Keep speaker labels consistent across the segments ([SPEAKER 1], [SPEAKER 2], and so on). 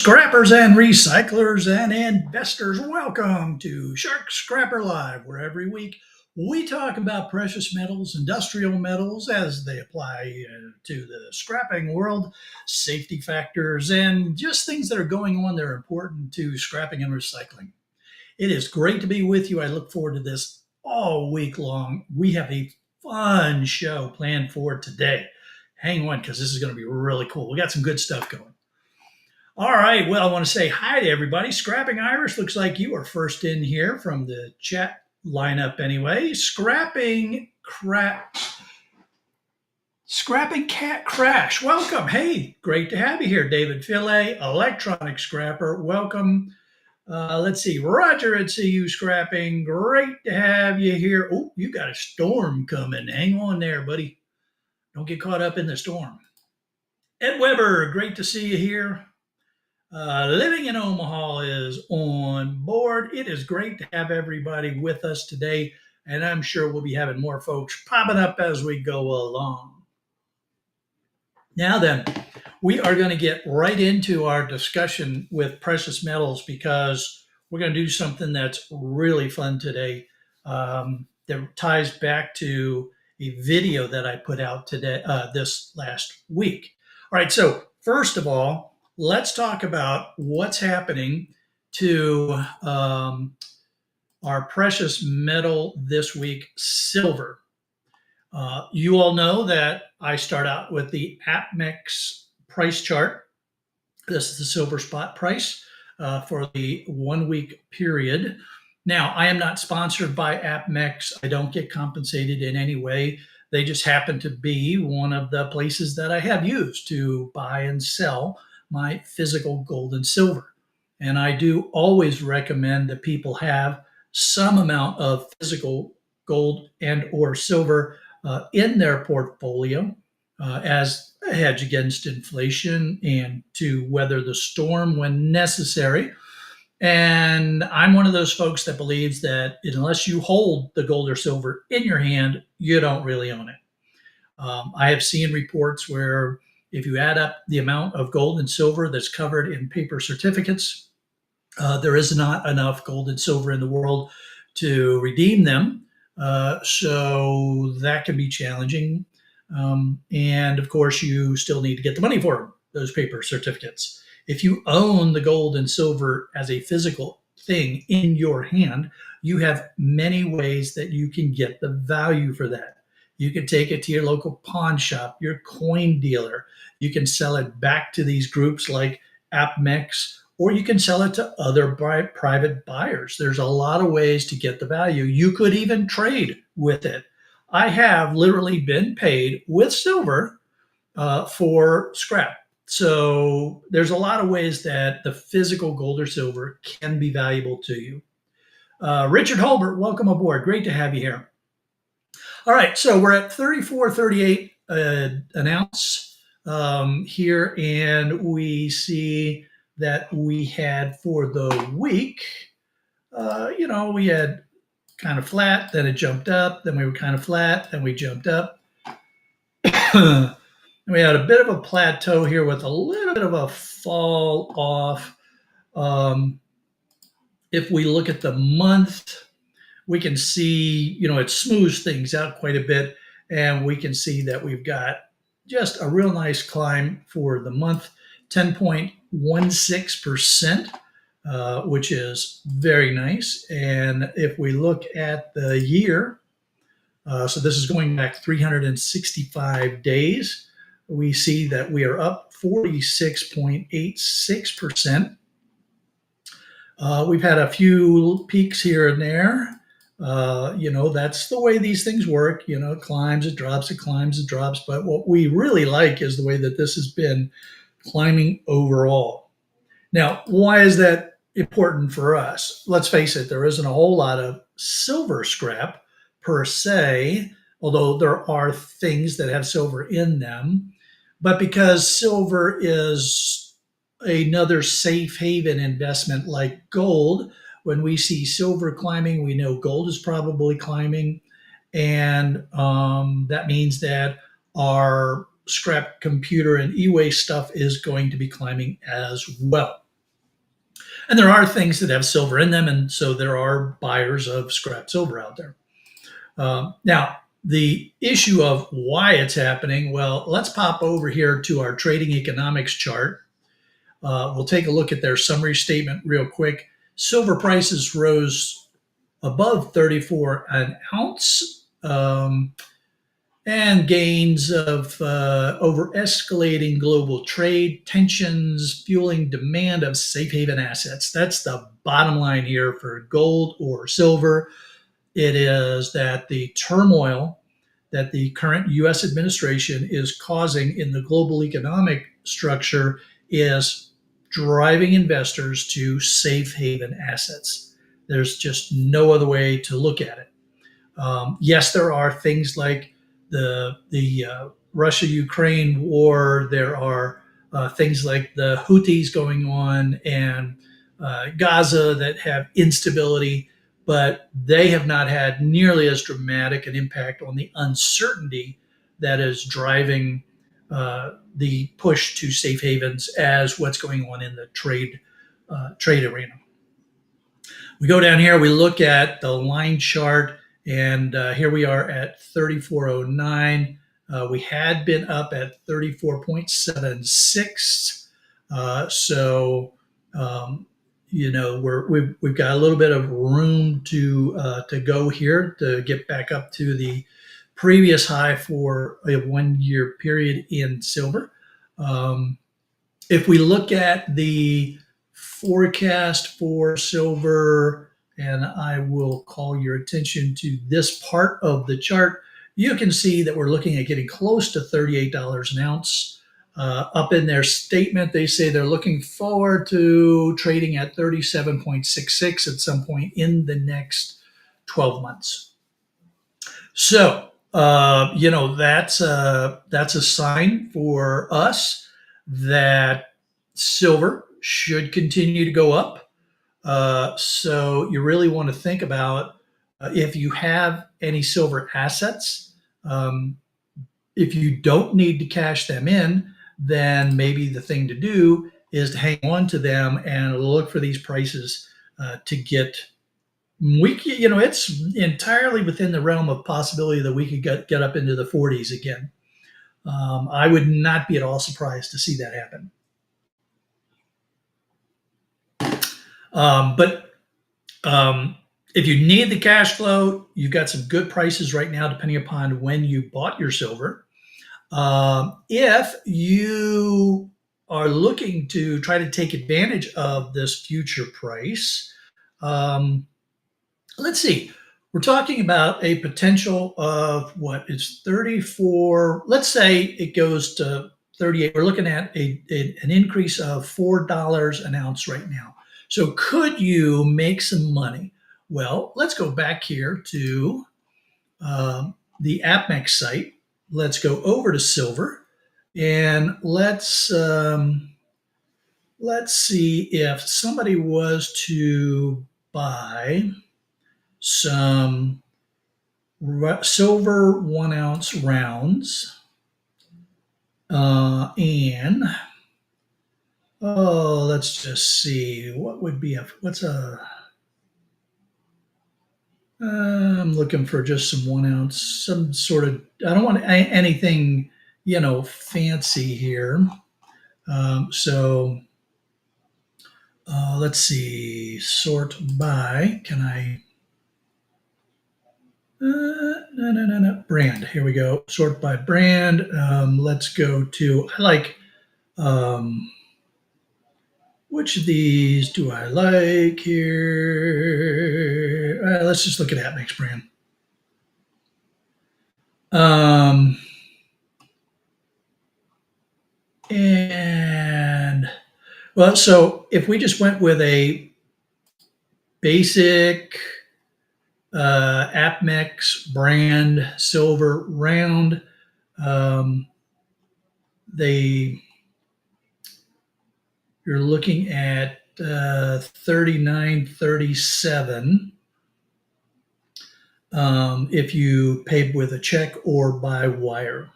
[SPEAKER 1] Scrappers and recyclers and investors, welcome to Shark Scrapper Live, where every week we talk about precious metals, industrial metals as they apply to the scrapping world, safety factors, and just things that are going on that are important to scrapping and recycling. It is great to be with you. I look forward to this all week long. We have a fun show planned for today. Hang on, because this is going to be really cool. We got some good stuff going. All right. Well, I want to say hi to everybody. Scrapping Irish, looks like you are first in here from the chat lineup anyway. Scrapping Cat Crash, welcome. Hey, great to have you here. David Fillet, Electronic Scrapper, welcome. Let's see. Roger at CU Scrapping, great to have you here. Oh, you got a storm coming. Hang on there, buddy. Don't get caught up in the storm. Ed Weber, great to see you here. Living in Omaha is on board. It is great to have everybody with us today, and I'm sure we'll be having more folks popping up as we go along. Now then, we are going to get right into our discussion with precious metals because we're going to do something that's really fun today that ties back to a video that I put out today, this last week. All right, so first of all, let's talk about what's happening to our precious metal this week, silver. You all know that I start out with the APMEX price chart. This is the silver spot price for the 1 week period. Now, I am not sponsored by APMEX. I don't get compensated in any way. They just happen to be one of the places that I have used to buy and sell my physical gold and silver. And I do always recommend that people have some amount of physical gold and or silver in their portfolio as a hedge against inflation and to weather the storm when necessary. And I'm one of those folks that believes that unless you hold the gold or silver in your hand, you don't really own it. I have seen reports where if you add up the amount of gold and silver that's covered in paper certificates, there is not enough gold and silver in the world to redeem them. So that can be challenging. And of course, you still need to get the money for those paper certificates. If you own the gold and silver as a physical thing in your hand, you have many ways that you can get the value for that. You can take it to your local pawn shop, your coin dealer. You can sell it back to these groups like APMEX, or you can sell it to other private buyers. There's a lot of ways to get the value. You could even trade with it. I have literally been paid with silver for scrap. So there's a lot of ways that the physical gold or silver can be valuable to you. Richard Holbert, welcome aboard. Great to have you here. All right, so we're at 34.38 an ounce here, and we see that we had for the week, we had kind of flat, then it jumped up, then we were kind of flat, then we jumped up. And we had a bit of a plateau here with a little bit of a fall off. If we look at the month, we can see, it smooths things out quite a bit. And we can see that we've got just a real nice climb for the month, 10.16%, which is very nice. And if we look at the year, so this is going back 365 days, we see that we are up 46.86%. We've had a few peaks here and there. That's the way these things work. It climbs, it drops, it climbs, it drops. But what we really like is the way that this has been climbing overall. Now, why is that important for us? Let's face it, there isn't a whole lot of silver scrap per se, although there are things that have silver in them. But because silver is another safe haven investment like gold, when we see silver climbing, we know gold is probably climbing. And that means that our scrap computer and e-waste stuff is going to be climbing as well. And there are things that have silver in them, and so there are buyers of scrap silver out there. Now, the issue of why it's happening, well, let's pop over here to our trading economics chart. We'll take a look at their summary statement real quick. Silver prices rose above 34 an ounce, and gains of over escalating global trade tensions fueling demand of safe haven assets. That's the bottom line here for gold or silver. It is that the turmoil that the current US administration is causing in the global economic structure is driving investors to safe haven assets. There's just no other way to look at it. Yes, there are things like the Russia-Ukraine war. There are things like the Houthis going on and Gaza that have instability, but they have not had nearly as dramatic an impact on the uncertainty that is driving the push to safe havens as what's going on in the trade arena. We go down here, we look at the line chart, and here we are at 3409. We had been up at 34.76. So, we've got a little bit of room to go here to get back up to the previous high for a 1 year period in silver. If we look at the forecast for silver, and I will call your attention to this part of the chart, you can see that we're looking at getting close to $38 an ounce. Up in their statement, they say they're looking forward to trading at 37.66 at some point in the next 12 months. So, that's a sign for us that silver should continue to go up. So you really want to think about if you have any silver assets, if you don't need to cash them in, then maybe the thing to do is to hang on to them and look for these prices to get. It's entirely within the realm of possibility that we could get up into the 40s again. I would not be at all surprised to see that happen. But if you need the cash flow, you've got some good prices right now, depending upon when you bought your silver. If you are looking to try to take advantage of this future price, let's see. We're talking about a potential of what is 34. Let's say it goes to 38. We're looking at an increase of $4 an ounce right now. So could you make some money? Well, let's go back here to the AppMex site. Let's go over to silver, and let's see if somebody was to buy some silver 1 ounce rounds, and let's just see what would be I'm looking for just some 1 ounce, some sort of, I don't want anything, fancy here. So let's see, sort by, can I, no, brand, here we go, sort by brand. Let's go to, I like, which of these do I like here? Let's just look at AppMex brand. And well, so if we just went with a basic AppMex brand silver round, you're looking at 39.37 if you pay with a check or by wire.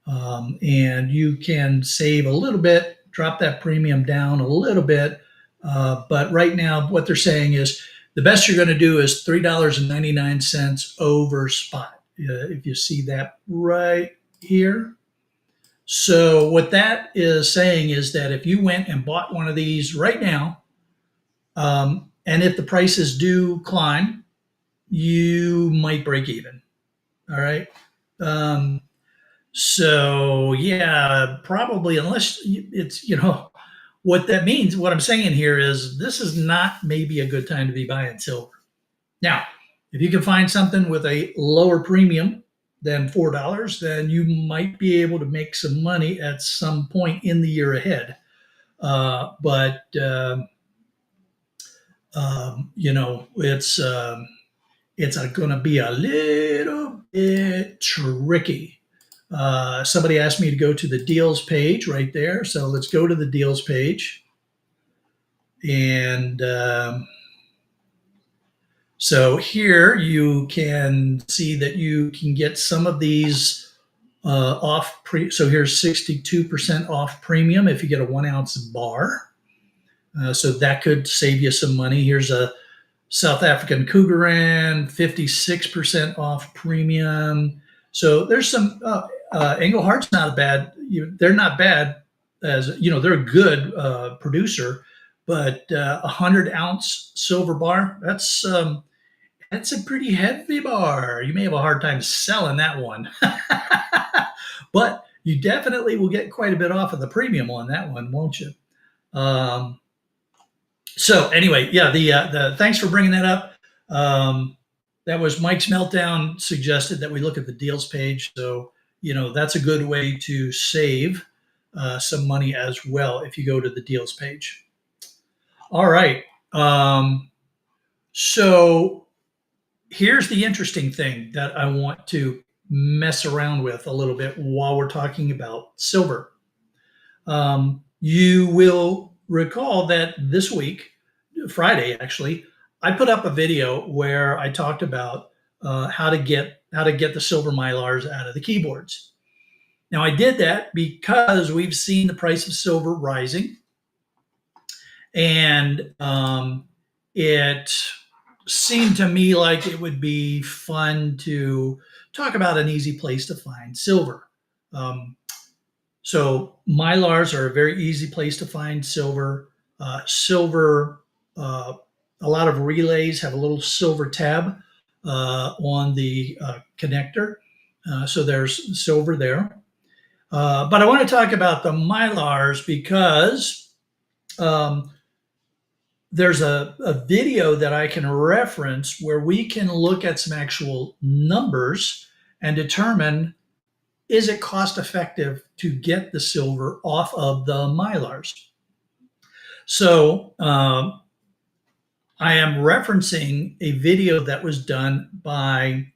[SPEAKER 1] And you can save a little bit, drop that premium down a little bit But right now, what they're saying is the best you're going to do is $3.99 over spot. If you see that right here. So what that is saying is that if you went and bought one of these right now, and if the prices do climb, you might break even. All right. Um, so yeah, probably unless it's, what that means, what I'm saying here is this is not maybe a good time to be buying silver. Now, if you can find something with a lower premium than $4, then you might be able to make some money at some point in the year ahead. It's going to be a little bit tricky. Somebody asked me to go to the deals page right there. So let's go to the deals page. And so here you can see that you can get some of these off. So here's 62% off premium if you get a 1 ounce bar. So that could save you some money. Here's a South African Cougaran, 56% off premium. So there's some, Englehart's not a bad, they're not bad as, they're a good producer, but 100 ounce silver bar, that's a pretty heavy bar. You may have a hard time selling that one, but you definitely will get quite a bit off of the premium on that one, won't you? So anyway, yeah, the thanks for bringing that up. That was Mike's Meltdown suggested that we look at the deals page. So, that's a good way to save some money as well if you go to the deals page. All right. So here's the interesting thing that I want to mess around with a little bit while we're talking about silver. You will recall that this week, Friday actually, I put up a video where I talked about how to get the silver mylars out of the keyboards. Now I did that because we've seen the price of silver rising, and it seemed to me like it would be fun to talk about an easy place to find silver. So mylars are a very easy place to find silver. A lot of relays have a little silver tab on the connector. So there's silver there. But I want to talk about the mylars because there's a video that I can reference where we can look at some actual numbers and determine, is it cost effective to get the silver off of the mylars? So I am referencing a video that was done by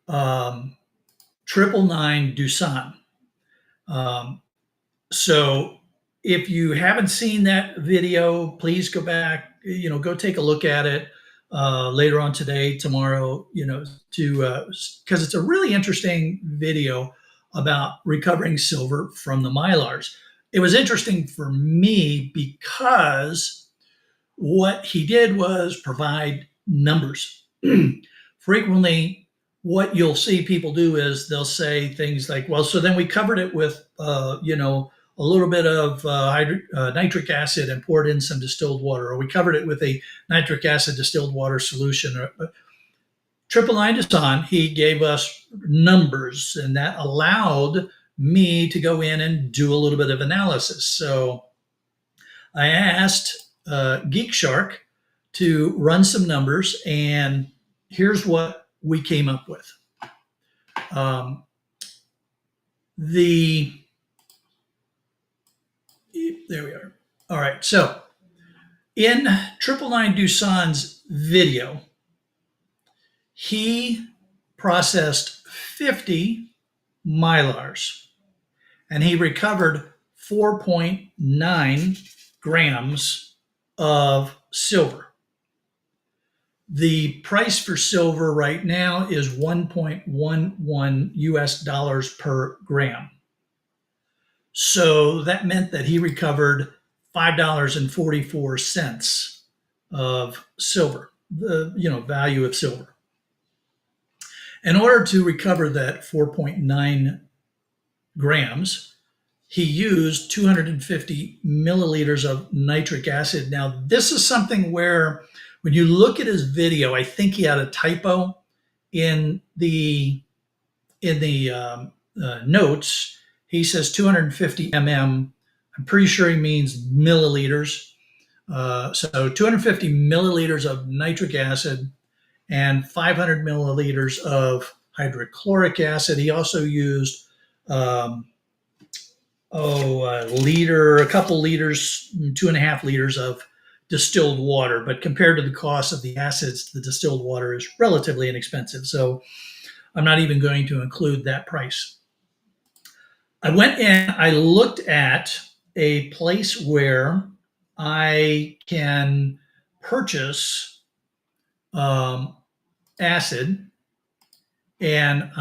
[SPEAKER 1] 999 Doosan. So if you haven't seen that video, please go back, go take a look at it later on today, tomorrow, because it's a really interesting video about recovering silver from the mylars. It was interesting for me because what he did was provide numbers. Frequently, what you'll see people do is they'll say things like, well, so then we covered it with, a little bit of nitric acid and poured in some distilled water, or we covered it with a nitric acid distilled water solution. 999 Doosan, he gave us numbers, and that allowed me to go in and do a little bit of analysis. So I asked Geek Shark to run some numbers, and here's what we came up with. There we are. All right. So in 999 Doosan's video, he processed 50 mylars and he recovered 4.9 grams of silver. The price for silver right now is $1.11 US per gram. So that meant that he recovered $5.44 of silver, the value of silver. In order to recover that 4.9 grams, he used 250 milliliters of nitric acid. Now, this is something where when you look at his video, I think he had a typo in the notes. He says 250 mm. I'm pretty sure he means milliliters. So 250 milliliters of nitric acid and 500 milliliters of hydrochloric acid. He also used a couple liters, 2.5 liters of distilled water. But compared to the cost of the acids, the distilled water is relatively inexpensive. So I'm not even going to include that price. I went and I looked at a place where I can purchase acid. And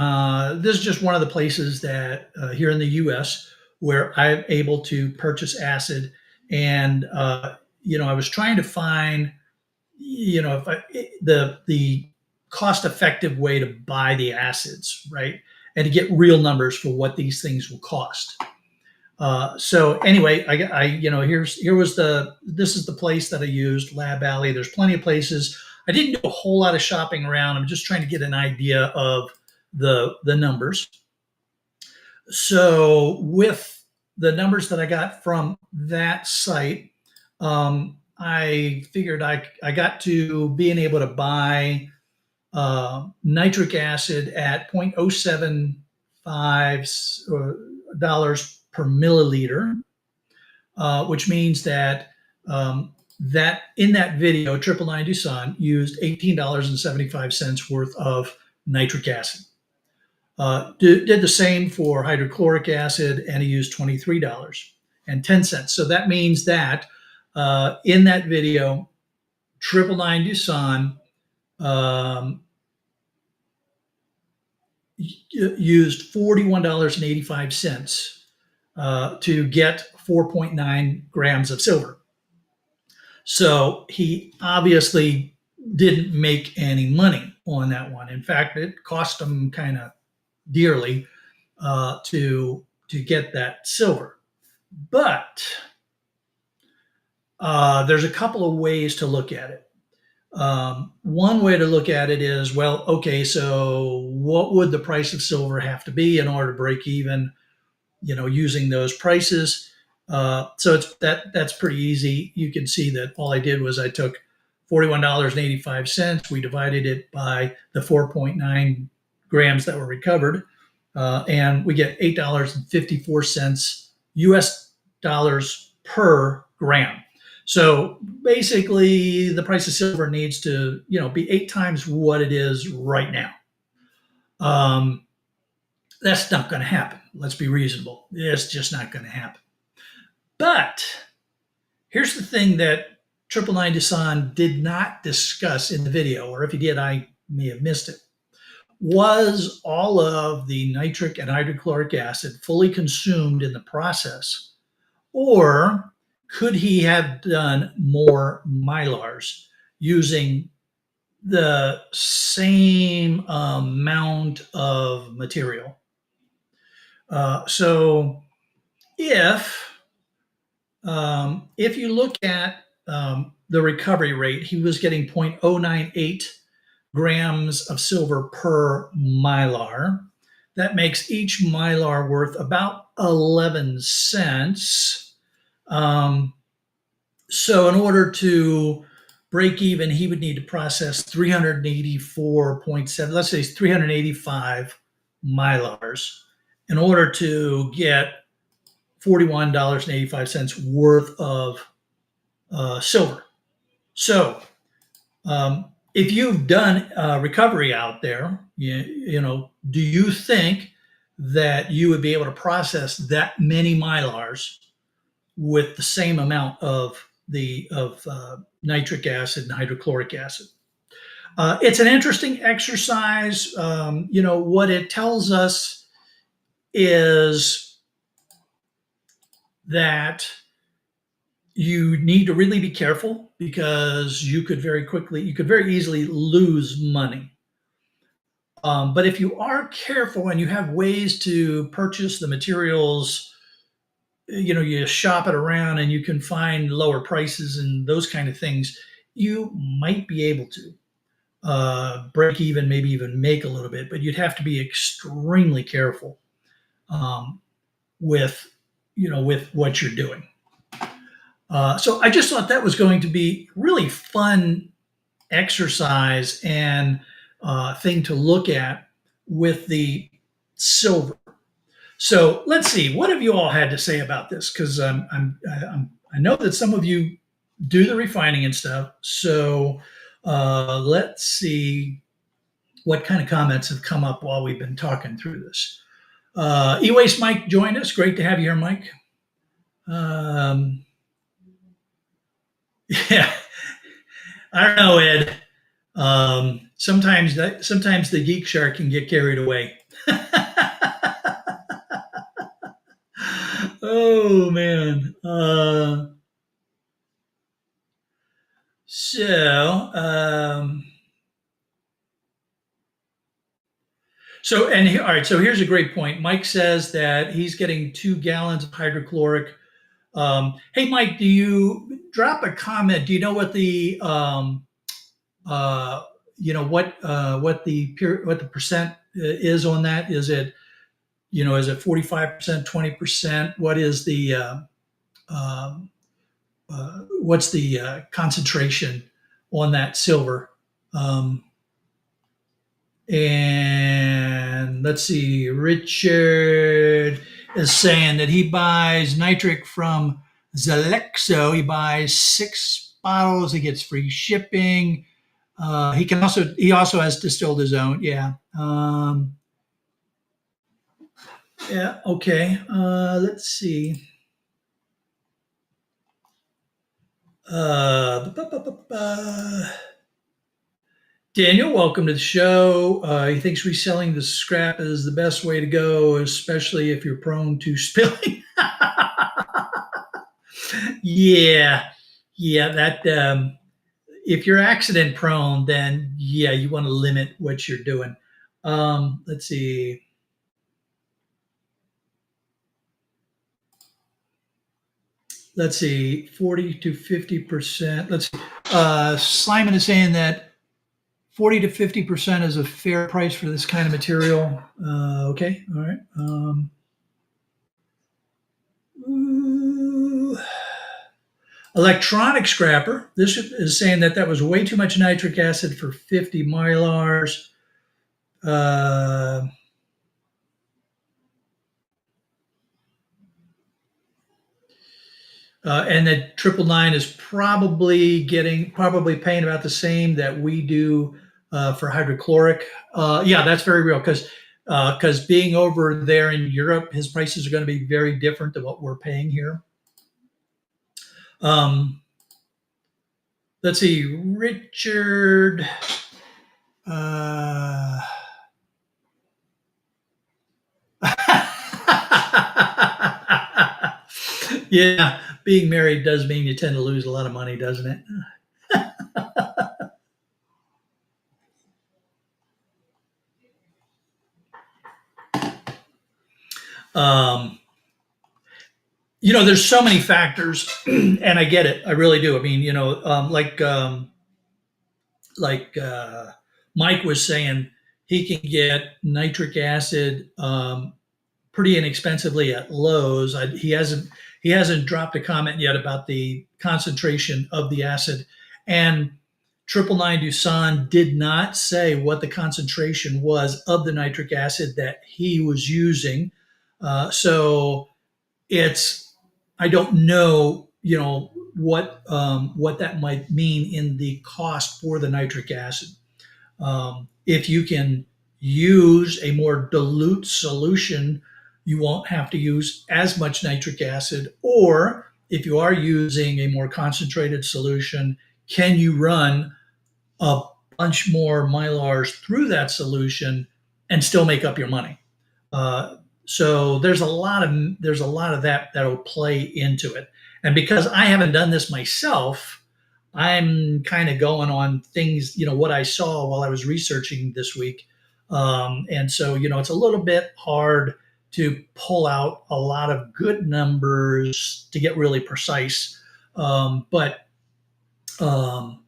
[SPEAKER 1] this is just one of the places that here in the U.S. where I'm able to purchase acid. And I was trying to find, if the cost-effective way to buy the acids, right, and to get real numbers for what these things will cost. So anyway, this is the place that I used, Lab Alley. There's plenty of places. I didn't do a whole lot of shopping around. I'm just trying to get an idea of the numbers. So with the numbers that I got from that site, I figured I got to being able to buy nitric acid at 0.075 dollars per milliliter, which means that that in that video, 999 Doosan used $18.75 worth of nitric acid. Did the same for hydrochloric acid, and he used $23.10. So that means that in that video, 999 Doosan used $41.85 to get 4.9 grams of silver. So he obviously didn't make any money on that one. In fact, it cost him kind of dearly to get that silver. But there's a couple of ways to look at it. One way to look at it is, well, okay, so what would the price of silver have to be in order to break even, using those prices? So that's pretty easy. You can see that all I did was I took $41.85. We divided it by the 4.9 grams that were recovered, and we get $8.54 US dollars per gram. So basically, the price of silver needs to, be 8 times what it is right now. That's not going to happen. Let's be reasonable. It's just not going to happen. But here's the thing that 999 Doosan did not discuss in the video, or if he did, I may have missed it. Was all of the nitric and hydrochloric acid fully consumed in the process, or could he have done more mylars using the same amount of material? So if you look at the recovery rate, he was getting 0.098 grams of silver per mylar. That makes each mylar worth about 11 cents. So in order to break even, he would need to process 384.7, let's say 385 mylars in order to get $41.85 worth of silver. So if you've done recovery out there, do you think that you would be able to process that many mylars with the same amount of nitric acid and hydrochloric acid? It's an interesting exercise. What it tells us is that you need to really be careful because you could very easily lose money. But if you are careful and you have ways to purchase the materials, you shop it around and you can find lower prices and those kind of things, you might be able to break even, maybe even make a little bit, but you'd have to be extremely careful um, with, with what you're doing. So I just thought that was going to be really fun exercise and thing to look at with the silver. So let's see, what have you all had to say about this? Because I know that some of you do the refining and stuff. So let's see what kind of comments have come up while we've been talking through this. E-Waste Mike joined us. Great to have you here, Mike. Yeah, I don't know, Ed. Sometimes the geek shark can get carried away. Oh man. So all right. So here's a great point. Mike says that he's getting 2 gallons of hydrochloric. Hey, Mike, do you drop a comment? Do you know what the what the percent is on that? Is it 45%, 20%? What is the um, what's the concentration on that silver? Um, and let's see, Richard is saying that he buys nitric from Zalexo. He buys 6 bottles. He gets free shipping. He also has distilled his own. Yeah. Yeah. Okay. Let's see. Uh, Daniel, welcome to the show. He thinks reselling the scrap is the best way to go, especially if you're prone to spilling. Yeah, yeah. That if you're accident prone, then yeah, you want to limit what you're doing. Let's see. Let's see, 40 to 50%. Let's see. Simon is saying that 40 to 50% is a fair price for this kind of material. Okay, all right. Electronic scrapper. This is saying that was way too much nitric acid for 50 mylars. Uh, and that 999 is probably paying about the same that we do for hydrochloric. Yeah, that's very real because being over there in Europe, his prices are going to be very different than what we're paying here. Let's see, Richard. Yeah, being married does mean you tend to lose a lot of money, doesn't it? um, there's so many factors, and I get it. I really do. I mean, like Mike was saying, he can get nitric acid pretty inexpensively at Lowe's. He hasn't dropped a comment yet about the concentration of the acid, and 999 Doosan did not say what the concentration was of the nitric acid that he was using. So it's I don't know, what that might mean in the cost for the nitric acid. If you can use a more dilute solution, you won't have to use as much nitric acid. Or if you are using a more concentrated solution, can you run a bunch more mylars through that solution and still make up your money? So there's a lot of that that'll play into it. And because I haven't done this myself, I'm kind of going on things, what I saw while I was researching this week. And so, it's a little bit hard to pull out a lot of good numbers to get really precise. But um,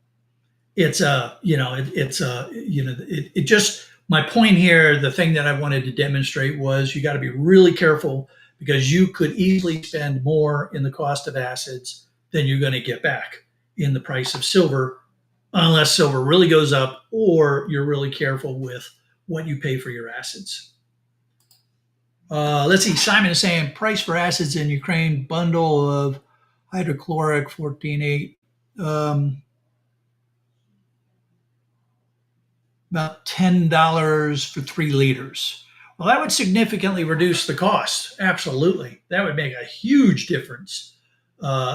[SPEAKER 1] it's a, it's a, it just, my point here, the thing that I wanted to demonstrate was you got to be really careful because you could easily spend more in the cost of acids than you're going to get back in the price of silver, unless silver really goes up or you're really careful with what you pay for your acids. Let's see. Simon is saying price for acids in Ukraine, bundle of hydrochloric 14.8. About $10 for 3 liters. Well, that would significantly reduce the cost. Absolutely. That would make a huge difference.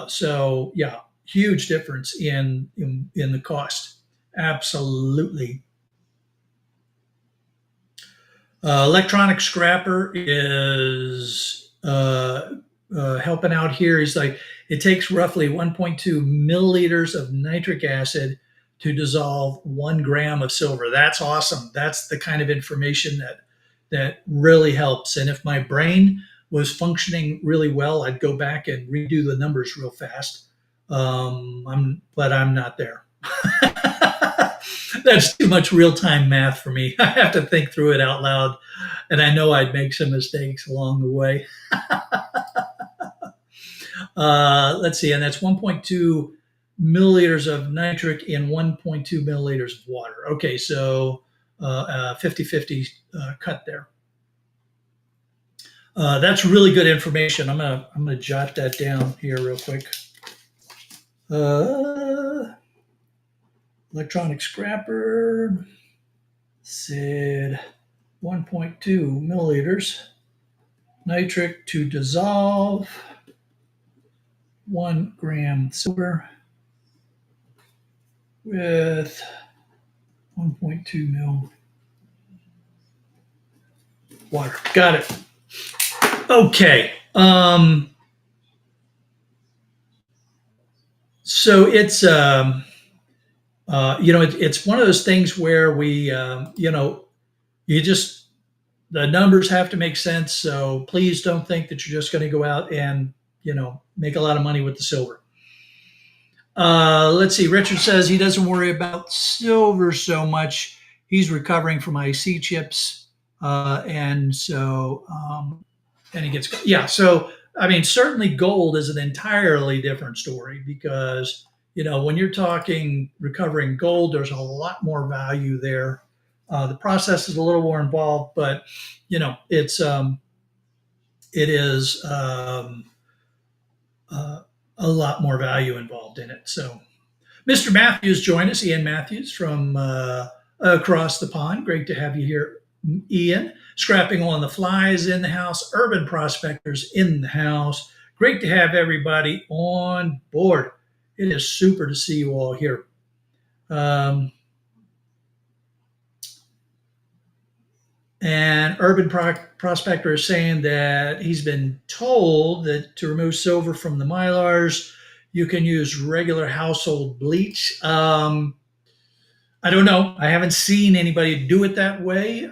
[SPEAKER 1] So yeah, huge difference in the cost. Absolutely. Electronic Scrapper is helping out here. He's like, it takes roughly 1.2 milliliters of nitric acid to dissolve 1 gram of silver. That's awesome. That's the kind of information that really helps. And if my brain was functioning really well, I'd go back and redo the numbers real fast. But I'm not there. That's too much real-time math for me. I have to think through it out loud, and I know I'd make some mistakes along the way. Let's see, and that's 1.2 milliliters of nitric in 1.2 milliliters of water. Okay, so 50-50 cut there. That's really good information. I'm gonna jot that down here real quick. Electronic Scrapper said 1.2 milliliters nitric to dissolve 1 gram silver with 1.2 mil water. Got it. Okay. So it's it's one of those things where we you just, the numbers have to make sense. So please don't think that you're just going to go out and make a lot of money with the silver. Let's see. Richard says he doesn't worry about silver so much. He's recovering from IC chips, and so and he gets, yeah. So I mean, certainly gold is an entirely different story because when you're talking recovering gold, there's a lot more value there. The process is a little more involved, but it's it is a lot more value involved in it. So, Mr. Matthews joined us, Ian Matthews from across the pond. Great to have you here, Ian. Scrapping on the flies in the house, urban prospectors in the house. Great to have everybody on board. It is super to see you all here. And Urban Prospector is saying that he's been told that to remove silver from the mylars, you can use regular household bleach. I don't know. I haven't seen anybody do it that way.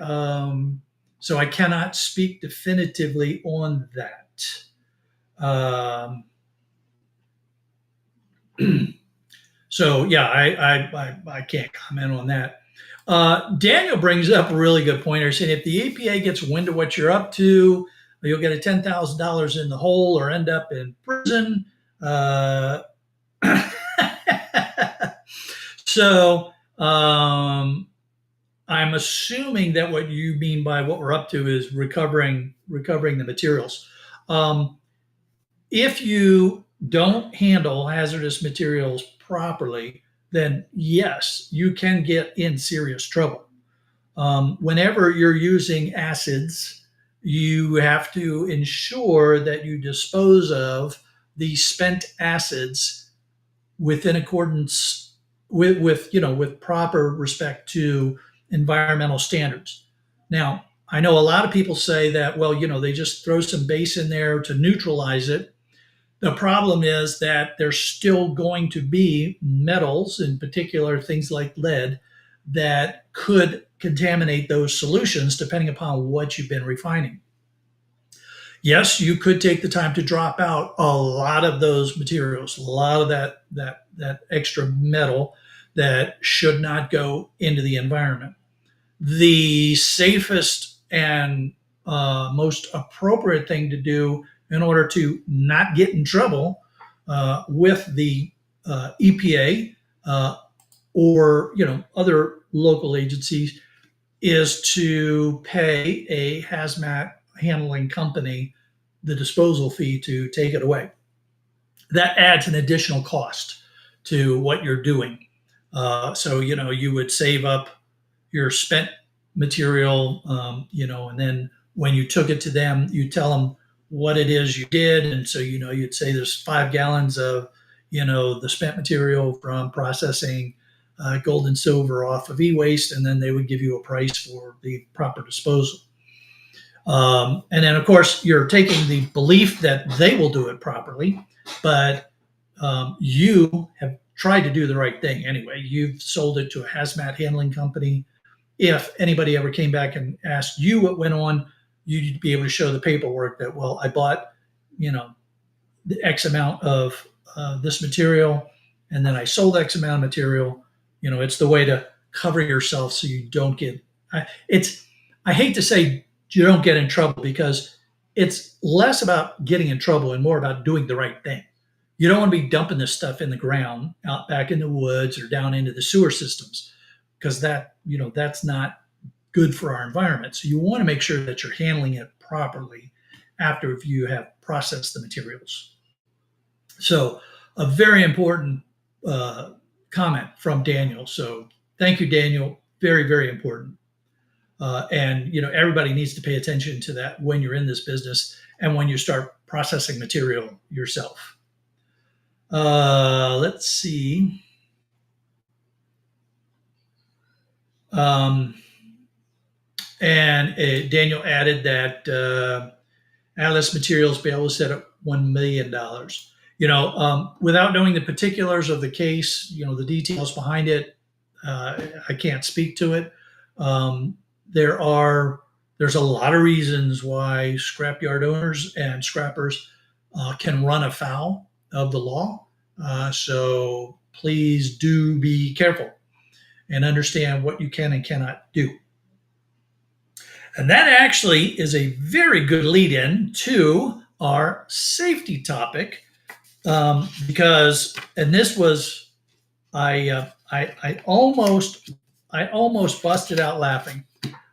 [SPEAKER 1] So I cannot speak definitively on that. So yeah, I can't comment on that. Daniel brings up a really good point here, saying if the EPA gets wind of what you're up to, you'll get a $10,000 in the hole or end up in prison. So I'm assuming that what you mean by what we're up to is recovering the materials. If you don't handle hazardous materials properly, then yes, you can get in serious trouble. Whenever you're using acids, you have to ensure that you dispose of the spent acids within accordance with proper respect to environmental standards. Now, I know a lot of people say that, well, they just throw some base in there to neutralize it. The problem is that there's still going to be metals, in particular things like lead, that could contaminate those solutions depending upon what you've been refining. Yes, you could take the time to drop out a lot of those materials, a lot of that extra metal that should not go into the environment. The safest and most appropriate thing to do in order to not get in trouble with the EPA or other local agencies is to pay a hazmat handling company the disposal fee to take it away. That adds an additional cost to what you're doing. So you would save up your spent material, and then when you took it to them, you tell them what it is you did, and so you'd say there's 5 gallons of the spent material from processing gold and silver off of e-waste, and then they would give you a price for the proper disposal. And then, of course, you're taking the belief that they will do it properly, but you have tried to do the right thing anyway. You've sold it to a hazmat handling company. If anybody ever came back and asked you what went on, you'd be able to show the paperwork that, well, I bought, the X amount of this material, and then I sold X amount of material. It's the way to cover yourself so you don't get. I hate to say you don't get in trouble, because it's less about getting in trouble and more about doing the right thing. You don't want to be dumping this stuff in the ground, out back in the woods or down into the sewer systems, because that's not good for our environment. So you want to make sure that you're handling it properly after you have processed the materials. So a very important comment from Daniel. So thank you, Daniel. Very, very important. And everybody needs to pay attention to that when you're in this business and when you start processing material yourself. Let's see. And Daniel added that Atlas Materials bail was set at $1 million. Without knowing the particulars of the case, the details behind it, I can't speak to it. There's a lot of reasons why scrapyard owners and scrappers can run afoul of the law. So please do be careful and understand what you can and cannot do. And that actually is a very good lead in to our safety topic, because, and this was, I almost busted out laughing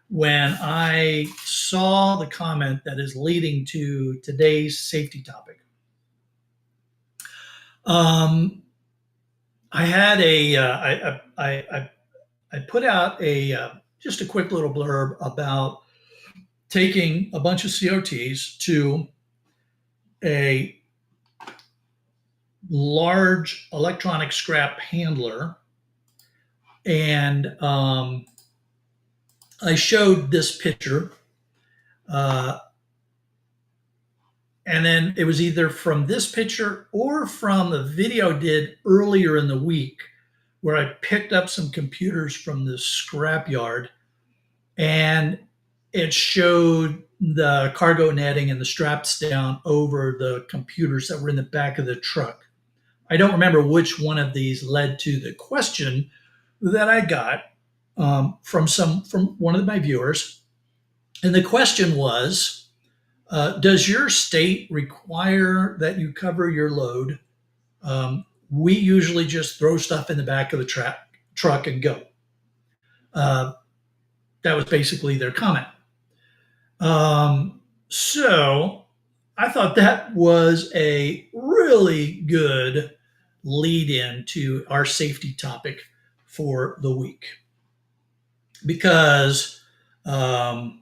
[SPEAKER 1] when I saw the comment that is leading to today's safety topic. I had I put out just a quick little blurb about taking a bunch of COTs to a large electronic scrap handler, and I showed this picture, and then it was either from this picture or from the video I did earlier in the week, where I picked up some computers from the scrapyard, and it showed the cargo netting and the straps down over the computers that were in the back of the truck. I don't remember which one of these led to the question that I got from one of my viewers, and the question was, does your state require that you cover your load? We usually just throw stuff in the back of the truck and go. That was basically their comment. So I thought that was a really good lead in to our safety topic for the week, because I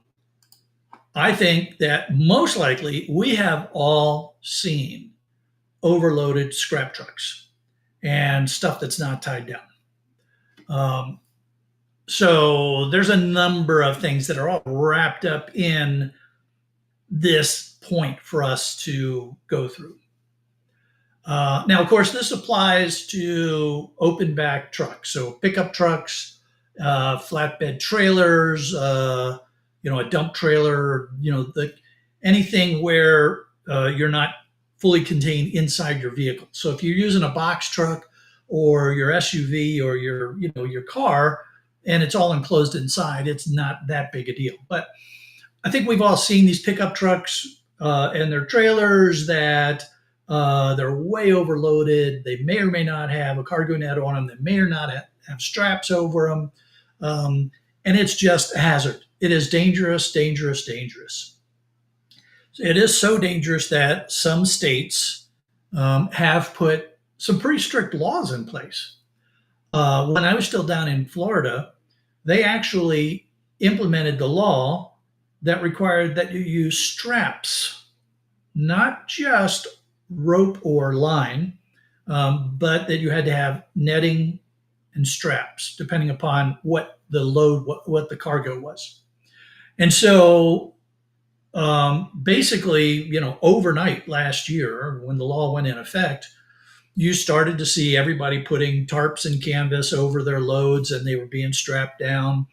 [SPEAKER 1] think that most likely we have all seen overloaded scrap trucks and stuff that's not tied down. So there's a number of things that are all wrapped up in this point for us to go through. Now, of course, this applies to open back trucks, so pickup trucks, flatbed trailers, a dump trailer, anything where you're not fully contained inside your vehicle. So if you're using a box truck or your SUV or your car, and it's all enclosed inside, it's not that big a deal. But I think we've all seen these pickup trucks and their trailers that they're way overloaded. They may or may not have a cargo net on them. They may or not have straps over them. And it's just a hazard. It is dangerous, dangerous, dangerous. It is so dangerous that some states have put some pretty strict laws in place. When I was still down in Florida, they actually implemented the law that required that you use straps, not just rope or line, but that you had to have netting and straps, depending upon what the load, what the cargo was. And so basically, overnight last year, when the law went in effect, you started to see everybody putting tarps and canvas over their loads and they were being strapped down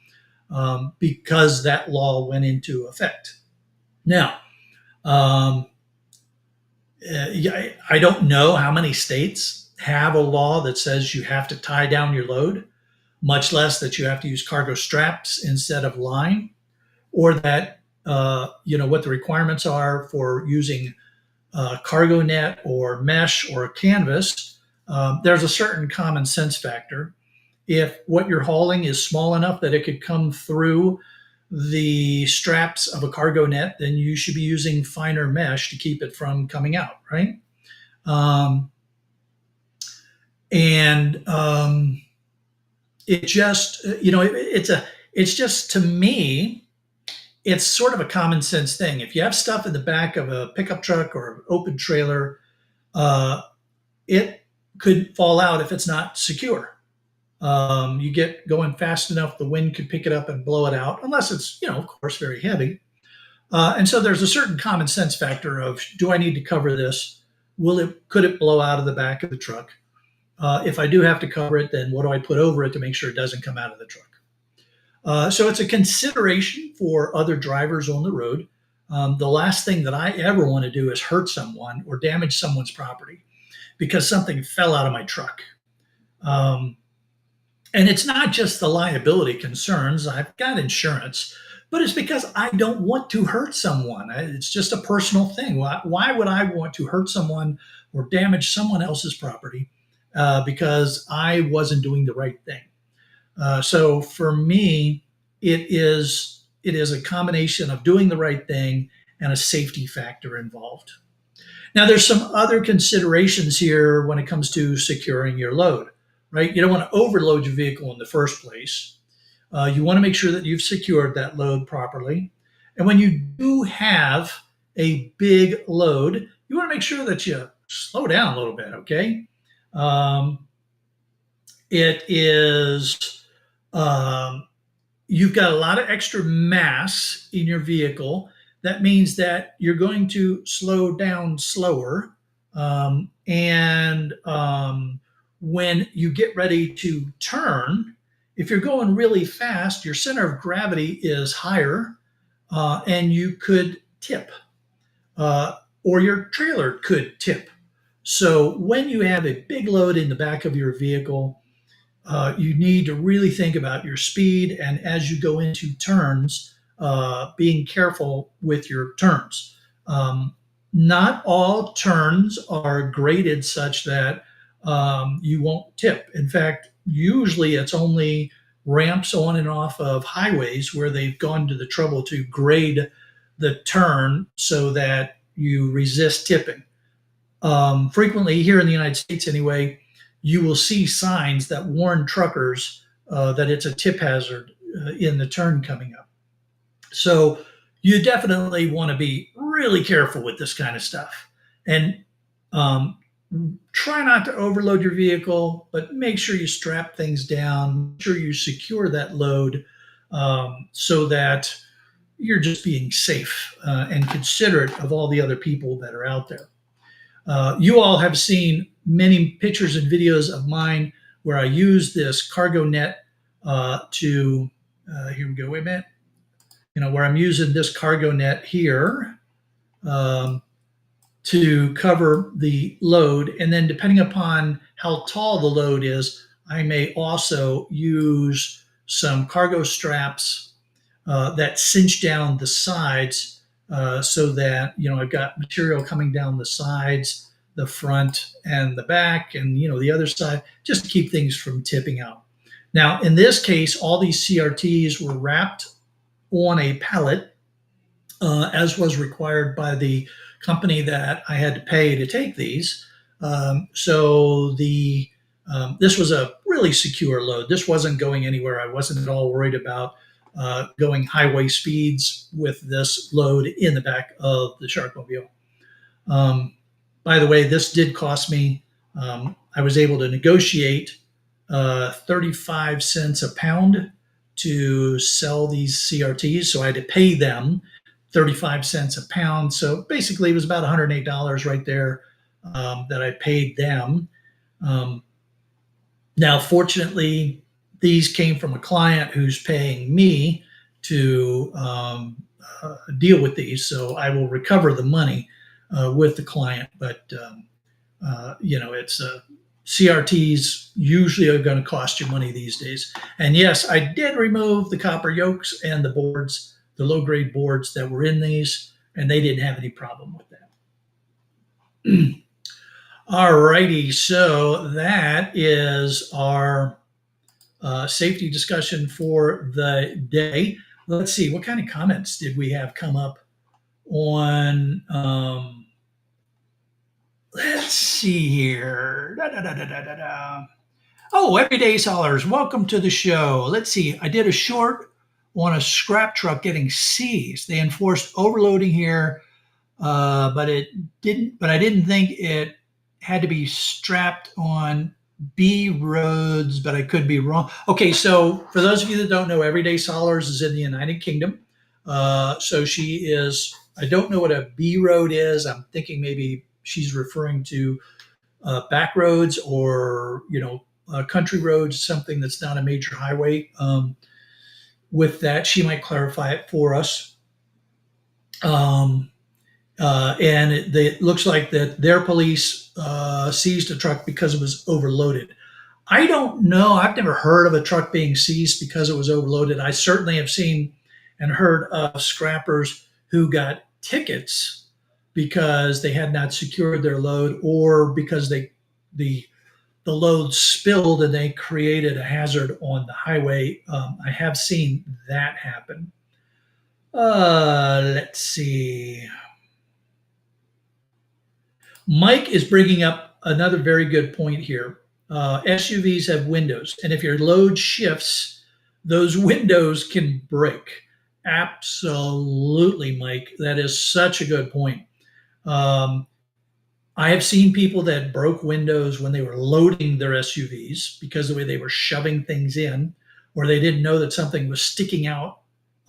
[SPEAKER 1] because that law went into effect. Now, I don't know how many states have a law that says you have to tie down your load, much less that you have to use cargo straps instead of line, or that what the requirements are for using cargo net or mesh or canvas. There's a certain common sense factor. If what you're hauling is small enough that it could come through the straps of a cargo net, then you should be using finer mesh to keep it from coming out, right? And it just, it's just, to me, it's sort of a common sense thing. If you have stuff in the back of a pickup truck or an open trailer, it could fall out if it's not secure. You get going fast enough, the wind could pick it up and blow it out, unless it's, of course, very heavy. And so there's a certain common sense factor of, do I need to cover this? Could it blow out of the back of the truck? If I do have to cover it, then what do I put over it to make sure it doesn't come out of the truck? So it's a consideration for other drivers on the road. The last thing that I ever want to do is hurt someone or damage someone's property because something fell out of my truck. And it's not just the liability concerns. I've got insurance, but it's because I don't want to hurt someone. It's just a personal thing. Why would I want to hurt someone or damage someone else's property because I wasn't doing the right thing? So for me, it is a combination of doing the right thing and a safety factor involved. Now, there's some other considerations here when it comes to securing your load, right? You don't want to overload your vehicle in the first place. You want to make sure that you've secured that load properly. And when you do have a big load, you want to make sure that you slow down a little bit, okay? It is, you've got a lot of extra mass in your vehicle. That means that you're going to slow down slower. When you get ready to turn, if you're going really fast, your center of gravity is higher and you could tip or your trailer could tip. So when you have a big load in the back of your vehicle, you need to really think about your speed, and as you go into turns, being careful with your turns. Not all turns are graded such that you won't tip. In fact, usually it's only ramps on and off of highways where they've gone to the trouble to grade the turn so that you resist tipping. Frequently, here in the United States anyway, you will see signs that warn truckers that it's a tip hazard in the turn coming up. So you definitely want to be really careful with this kind of stuff. And try not to overload your vehicle, but make sure you strap things down, make sure you secure that load so that you're just being safe and considerate of all the other people that are out there. You all have seen many pictures and videos of mine where I use this cargo net here we go, wait a minute, where I'm using this cargo net here um, to cover the load. And then depending upon how tall the load is, I may also use some cargo straps that cinch down the sides so that, I've got material coming down the sides, the front and the back, and, the other side, just to keep things from tipping out. Now, in this case, all these CRTs were wrapped on a pallet, as was required by the company that I had to pay to take these. This was a really secure load. This wasn't going anywhere. I wasn't at all worried about going highway speeds with this load in the back of the Sharkmobile. By the way, this did cost me, I was able to negotiate 35 cents a pound to sell these CRTs. So I had to pay them 35 cents a pound. So basically, it was about $108 right there that I paid them. Now, fortunately, these came from a client who's paying me to deal with these. So I will recover the money with the client. But, it's CRTs usually are going to cost you money these days. And yes, I did remove the copper yokes and the boards, the low grade boards that were in these, and they didn't have any problem with that. All righty, so that is our safety discussion for the day. Let's see, what kind of comments did we have come up on? Let's see here. Oh, Everyday Solars, welcome to the show. Let's see, I did a short on a scrap truck getting seized. They enforced overloading here, but I didn't think it had to be strapped on B roads, but I could be wrong. Okay, so for those of you that don't know, Everyday Solars is in the United Kingdom. So she is, I don't know what a B road is. I'm thinking maybe she's referring to back roads or, country roads, something that's not a major highway. With that, she might clarify it for us. And it looks like that their police seized a truck because it was overloaded. I don't know. I've never heard of a truck being seized because it was overloaded. I certainly have seen and heard of scrappers who got tickets because they had not secured their load or because the load spilled and they created a hazard on the highway. I have seen that happen. Let's see. Mike is bringing up another very good point here. SUVs have windows, and if your load shifts, those windows can break. Absolutely, Mike. That is such a good point. Um, I have seen people that broke windows when they were loading their SUVs because of the way they were shoving things in, or they didn't know that something was sticking out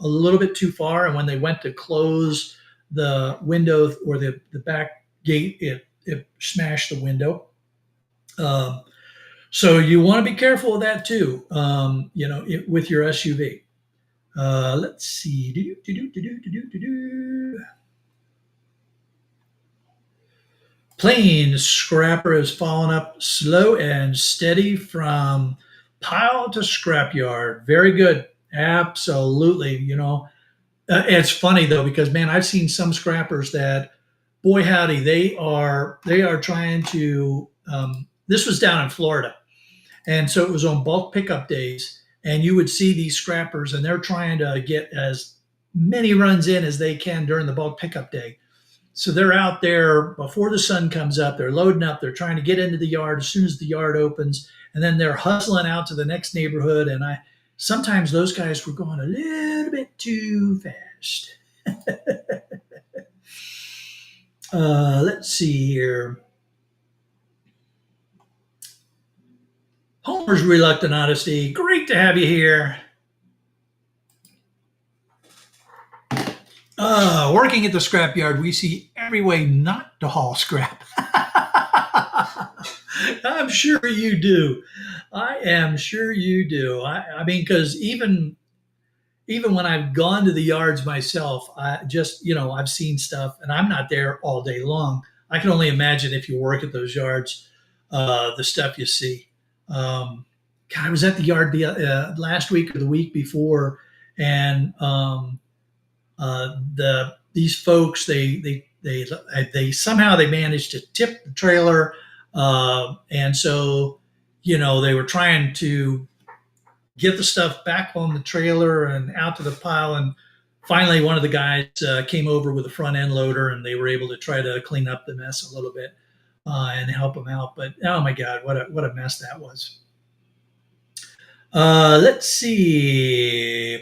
[SPEAKER 1] a little bit too far. And when they went to close the window or the back gate, it smashed the window. So you want to be careful of that too, with your SUV. Let's see. Plane scrapper has fallen up slow and steady from pile to scrapyard. Very good. Absolutely. It's funny though, because man, I've seen some scrappers that, boy howdy, they are trying to. This was down in Florida, and so it was on bulk pickup days, and you would see these scrappers, and they're trying to get as many runs in as they can during the bulk pickup day. So they're out there before the sun comes up. They're loading up. They're trying to get into the yard as soon as the yard opens, and then they're hustling out to the next neighborhood. And sometimes those guys were going a little bit too fast. Let's see here. Homer's Reluctant Honesty. Great to have you here. Working at the scrapyard, we see every way not to haul scrap. I'm sure you do. I am sure you do. I mean, because even when I've gone to the yards myself, I just, I've seen stuff and I'm not there all day long. I can only imagine if you work at those yards, the stuff you see. Um, God, I was at the yard last week or the week before, and these folks they somehow they managed to tip the trailer, and so they were trying to get the stuff back on the trailer and out to the pile. And finally, one of the guys came over with a front end loader, and they were able to try to clean up the mess a little bit and help them out. But oh my God, what a mess that was. Let's see.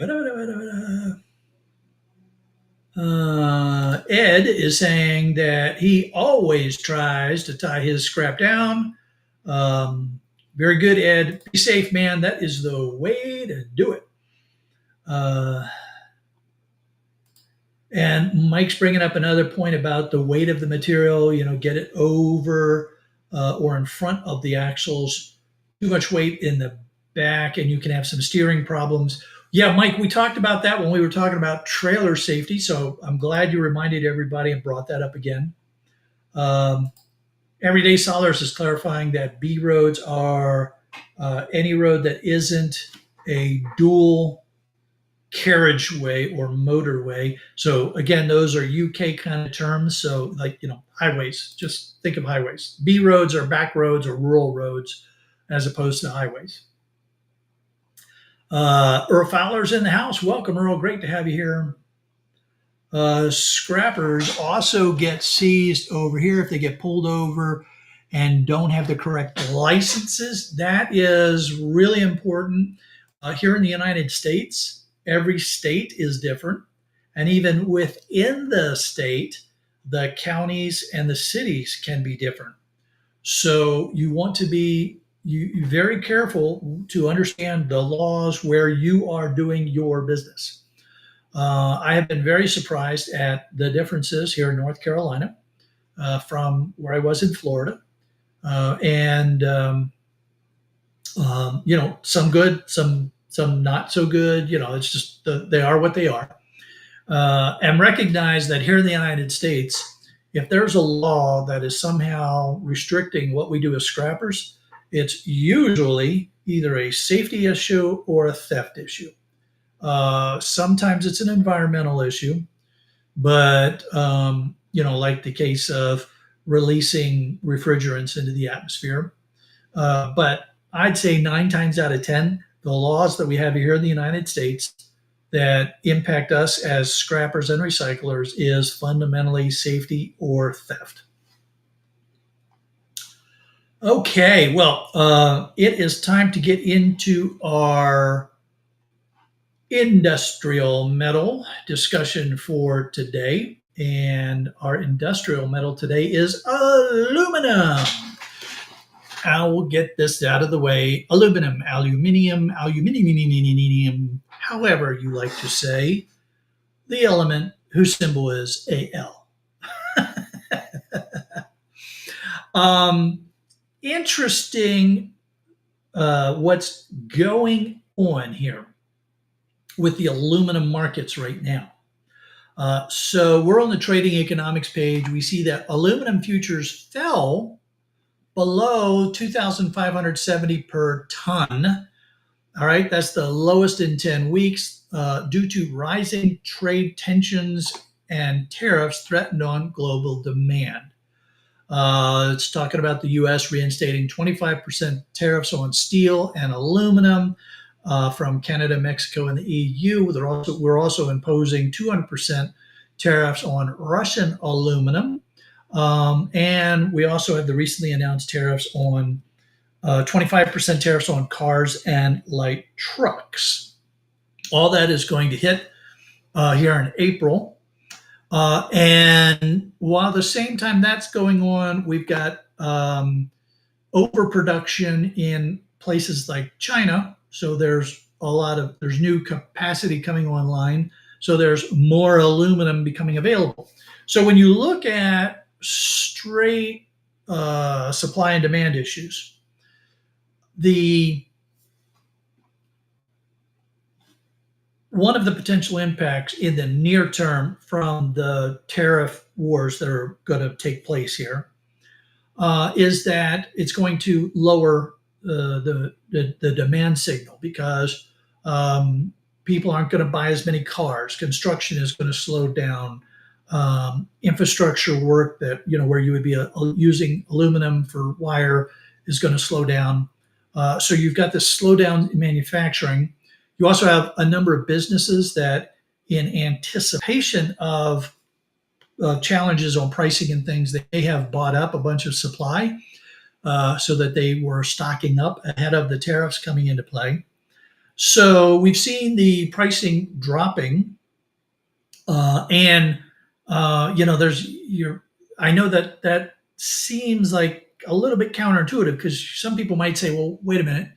[SPEAKER 1] Ed is saying that he always tries to tie his scrap down. Very good, Ed. Be safe, man. That is the way to do it. Uh, and Mike's bringing up another point about the weight of the material. Get it over or in front of the axles. Too much weight in the back, and you can have some steering problems. Yeah, Mike, we talked about that when we were talking about trailer safety. So I'm glad you reminded everybody and brought that up again. Um, Everyday Solars is clarifying that B roads are any road that isn't a dual carriageway or motorway. So again, those are UK kind of terms. So like, highways, just think of highways. B roads are back roads or rural roads as opposed to highways. Earl Fowler's in the house. Welcome, Earl. Great to have you here. Scrappers also get seized over here if they get pulled over and don't have the correct licenses. That is really important. Here in the United States, every state is different. And even within the state, the counties and the cities can be different. So you want to be very careful to understand the laws where you are doing your business. I have been very surprised at the differences here in North Carolina from where I was in Florida. And some good, some not so good. It's just they are what they are. And recognize that here in the United States, if there's a law that is somehow restricting what we do as scrappers, it's usually either a safety issue or a theft issue. Sometimes it's an environmental issue, but like the case of releasing refrigerants into the atmosphere. But I'd say 9 times out of 10, the laws that we have here in the United States that impact us as scrappers and recyclers is fundamentally safety or theft. Okay, well, it is time to get into our industrial metal discussion for today. And our industrial metal today is aluminum. I will get this out of the way. Aluminum, aluminium, however you like to say, the element whose symbol is Al. Interesting what's going on here with the aluminum markets right now. So we're on the trading economics page. We see that aluminum futures fell below 2,570 per ton. All right, that's the lowest in 10 weeks due to rising trade tensions and tariffs threatened on global demand. It's talking about the U.S. reinstating 25% tariffs on steel and aluminum from Canada, Mexico, and the EU. We're also imposing 200% tariffs on Russian aluminum. And we also have the recently announced tariffs on 25% tariffs on cars and light trucks. All that is going to hit here in April. And while at the same time that's going on, we've got overproduction in places like China. So there's new capacity coming online. So there's more aluminum becoming available. So when you look at straight supply and demand issues, the one of the potential impacts in the near term from the tariff wars that are going to take place here is that it's going to lower the demand signal because people aren't going to buy as many cars. Construction is going to slow down. Infrastructure work that where you would be using aluminum for wire is going to slow down. So you've got this slowdown in manufacturing. You also have a number of businesses that, in anticipation of challenges on pricing and things, they have bought up a bunch of supply so that they were stocking up ahead of the tariffs coming into play. So we've seen the pricing dropping, and there's I know that seems like a little bit counterintuitive because some people might say, well, wait a minute.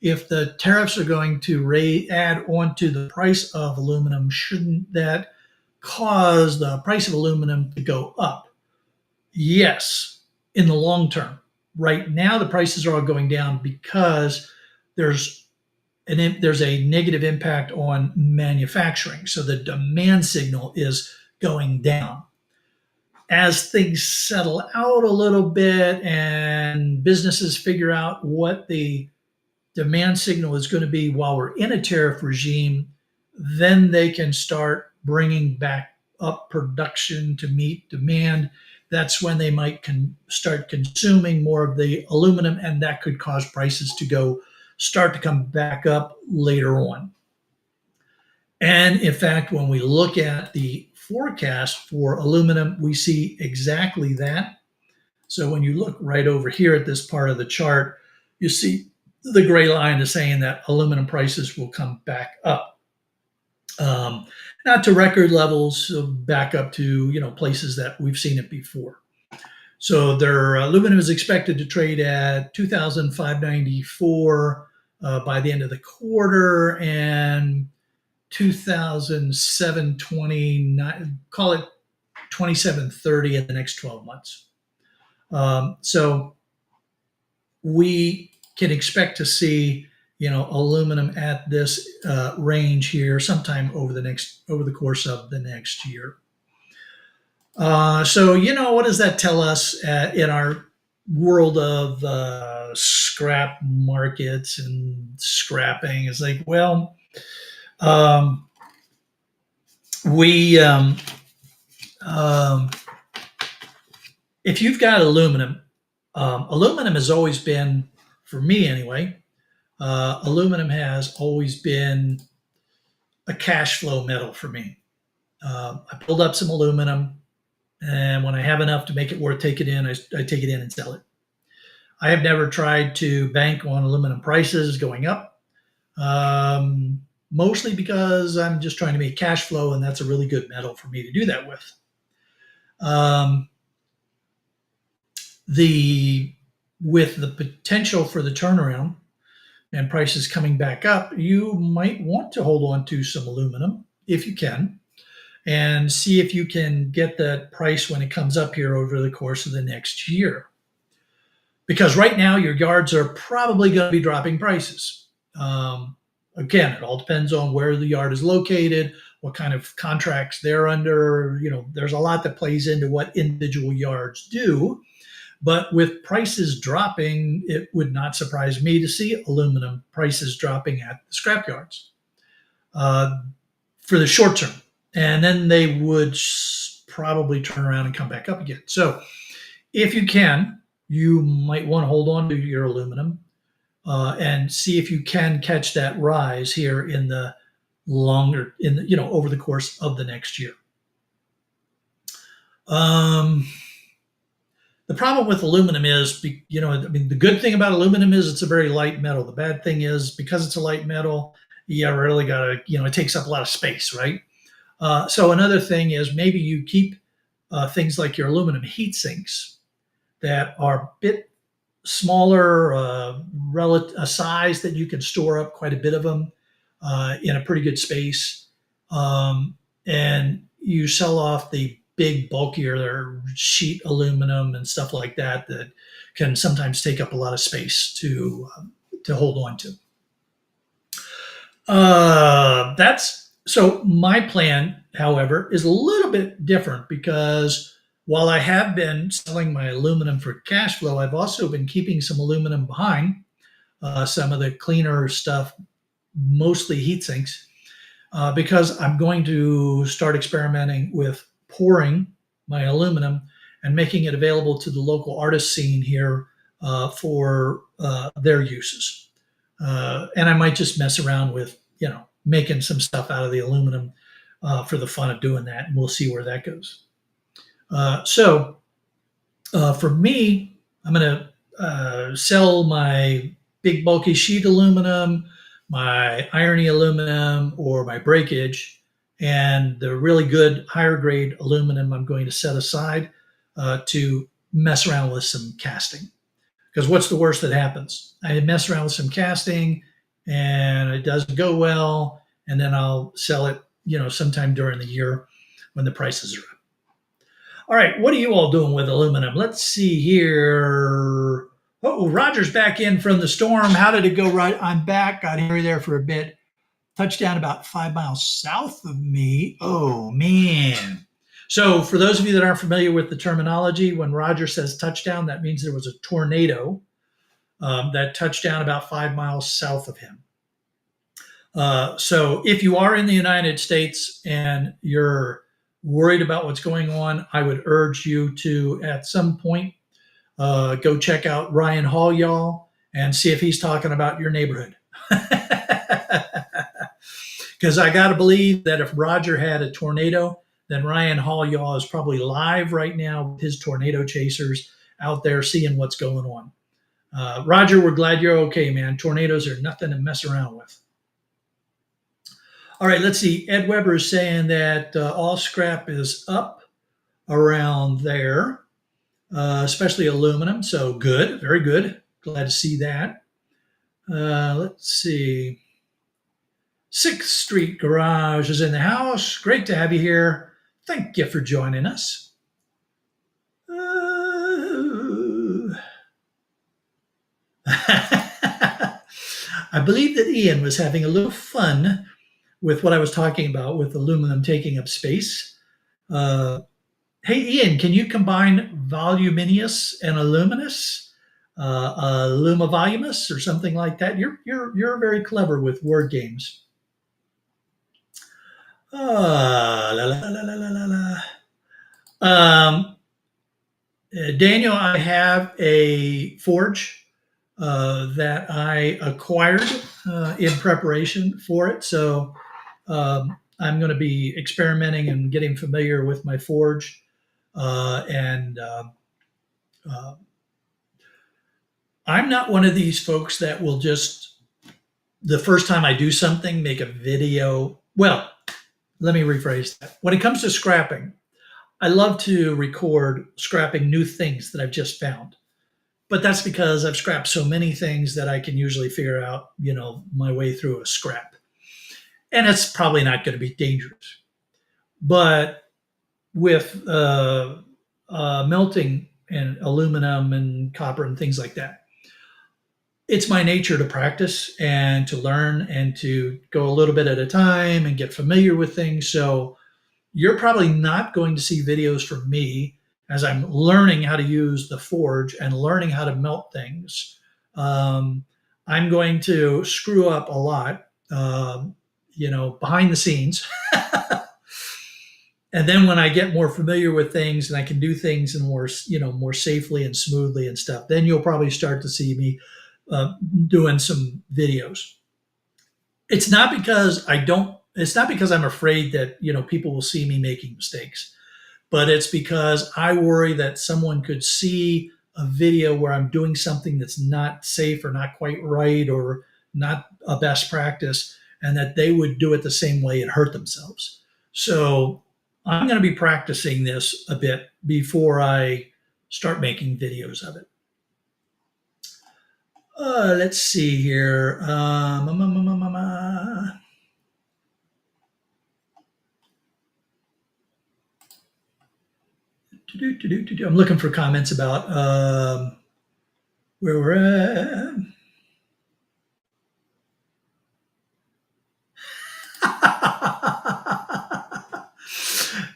[SPEAKER 1] If the tariffs are going to add on to the price of aluminum, shouldn't that cause the price of aluminum to go up? Yes, in the long term. Right now, the prices are all going down because there's a negative impact on manufacturing. So the demand signal is going down. As things settle out a little bit and businesses figure out what the demand signal is going to be while we're in a tariff regime, then they can start bringing back up production to meet demand. That's when they might start consuming more of the aluminum, and that could cause prices to start to come back up later on. And in fact, when we look at the forecast for aluminum, we see exactly that. So when you look right over here at this part of the chart, you see the gray line is saying that aluminum prices will come back up. Not to record levels, so back up to places that we've seen it before. So their aluminum is expected to trade at 2,594 by the end of the quarter, and 2,729, call it 2,730 in the next 12 months. So we can expect to see aluminum at this range here sometime over the course of the next year. So what does that tell us in our world of scrap markets and scrapping? It's like, well, if you've got aluminum, aluminum has always been, for me anyway, aluminum has always been a cash flow metal for me. I build up some aluminum, and when I have enough to make it worth taking in, I take it in and sell it. I have never tried to bank on aluminum prices going up, mostly because I'm just trying to make cash flow, and that's a really good metal for me to do that with. With the potential for the turnaround and prices coming back up, you might want to hold on to some aluminum if you can, and see if you can get that price when it comes up here over the course of the next year. Because right now your yards are probably going to be dropping prices. Again, it all depends on where the yard is located, what kind of contracts they're under. There's a lot that plays into what individual yards do. But with prices dropping, it would not surprise me to see aluminum prices dropping at the scrap yards for the short term. And then they would probably turn around and come back up again. So if you can, you might want to hold on to your aluminum and see if you can catch that rise here in the over the course of the next year. The problem with aluminum is, the good thing about aluminum is it's a very light metal. The bad thing is, because it's a light metal, you really got to, it takes up a lot of space, right? So another thing is maybe you keep things like your aluminum heat sinks that are a bit smaller, a size that you can store up quite a bit of them in a pretty good space. and you sell off the big, bulkier sheet aluminum and stuff like that that can sometimes take up a lot of space to hold on to. That's so. My plan, however, is a little bit different because while I have been selling my aluminum for cash flow, I've also been keeping some aluminum behind. Some of the cleaner stuff, mostly heat sinks, because I'm going to start experimenting with pouring my aluminum and making it available to the local artist scene here for their uses. And I might just mess around with, making some stuff out of the aluminum for the fun of doing that, and we'll see where that goes. So for me, I'm going to sell my big bulky sheet aluminum, my irony aluminum, or my breakage, and the really good higher grade aluminum I'm going to set aside to mess around with some casting. Because what's the worst that happens? I mess around with some casting and it doesn't go well, and then I'll sell it, sometime during the year when the prices are up. All right, what are you all doing with aluminum? Let's see here. Oh, Roger's back in from the storm. How did it go? Right, I'm back. Got here there for a bit. Touchdown about 5 miles south of me. Oh man. So for those of you that aren't familiar with the terminology, when Roger says touchdown, that means there was a tornado that touched down about 5 miles south of him. So if you are in the United States and you're worried about what's going on, I would urge you to, at some point, go check out Ryan Hall, y'all, and see if he's talking about your neighborhood. Because I got to believe that if Roger had a tornado, then Ryan Hall, y'all, is probably live right now with his tornado chasers out there seeing what's going on. Roger, we're glad you're okay, man. Tornadoes are nothing to mess around with. All right, let's see. Ed Weber is saying that all scrap is up around there, especially aluminum. So good, very good. Glad to see that. Let's see. 6th Street Garage is in the house. Great to have you here. Thank you for joining us. I believe that Ian was having a little fun with what I was talking about with aluminum taking up space. Hey, Ian, can you combine voluminous and aluminous? Lumivoluminous or something like that? You're very clever with word games. La, la, la, la, la, la. Daniel, I have a forge that I acquired in preparation for it. So I'm going to be experimenting and getting familiar with my forge. And I'm not one of these folks that will just, the first time I do something, make a video. Well, let me rephrase that. When it comes to scrapping, I love to record scrapping new things that I've just found. But that's because I've scrapped so many things that I can usually figure out, my way through a scrap. And it's probably not going to be dangerous. But with melting and aluminum and copper and things like that, it's my nature to practice and to learn and to go a little bit at a time and get familiar with things. So you're probably not going to see videos from me as I'm learning how to use the forge and learning how to melt things. I'm going to screw up a lot, behind the scenes. And then when I get more familiar with things and I can do things in more safely and smoothly and stuff, then you'll probably start to see me doing some videos. It's not because I'm afraid that, people will see me making mistakes, but it's because I worry that someone could see a video where I'm doing something that's not safe or not quite right or not a best practice, and that they would do it the same way and hurt themselves. So I'm going to be practicing this a bit before I start making videos of it. Let's see here. I'm looking for comments about where we're at.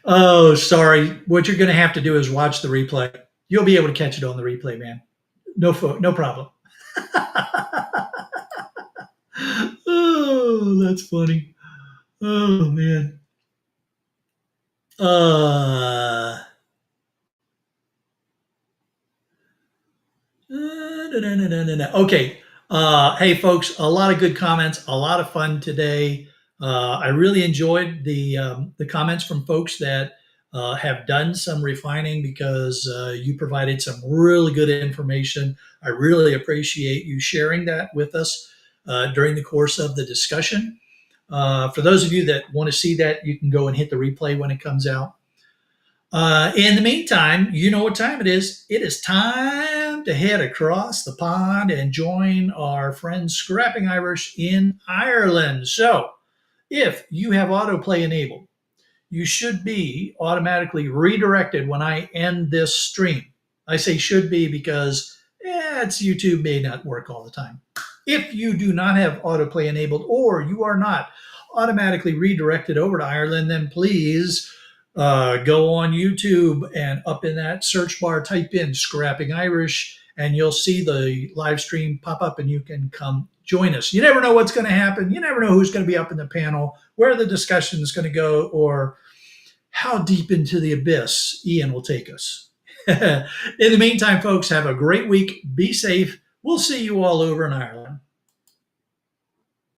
[SPEAKER 1] Oh, sorry. What you're going to have to do is watch the replay. You'll be able to catch it on the replay, man. No problem. Oh, that's funny. Oh man. Uh, okay. Hey, folks, a lot of good comments, a lot of fun today. I really enjoyed the comments from folks that have done some refining because you provided some really good information. I really appreciate you sharing that with us during the course of the discussion. For those of you that want to see that, you can go and hit the replay when it comes out. In the meantime, you know what time it is. It is time to head across the pond and join our friends Scrapping Irish in Ireland. So, if you have autoplay enabled, you should be automatically redirected when I end this stream. I say should be because it's YouTube may not work all the time. If you do not have autoplay enabled or you are not automatically redirected over to Ireland, then please go on YouTube and up in that search bar, type in Scrapping Irish, and you'll see the live stream pop up and you can come join us. You never know what's going to happen. You never know who's going to be up in the panel, where the discussion is going to go, or how deep into the abyss Ian will take us. In the meantime, folks, have a great week. Be safe. We'll see you all over in Ireland.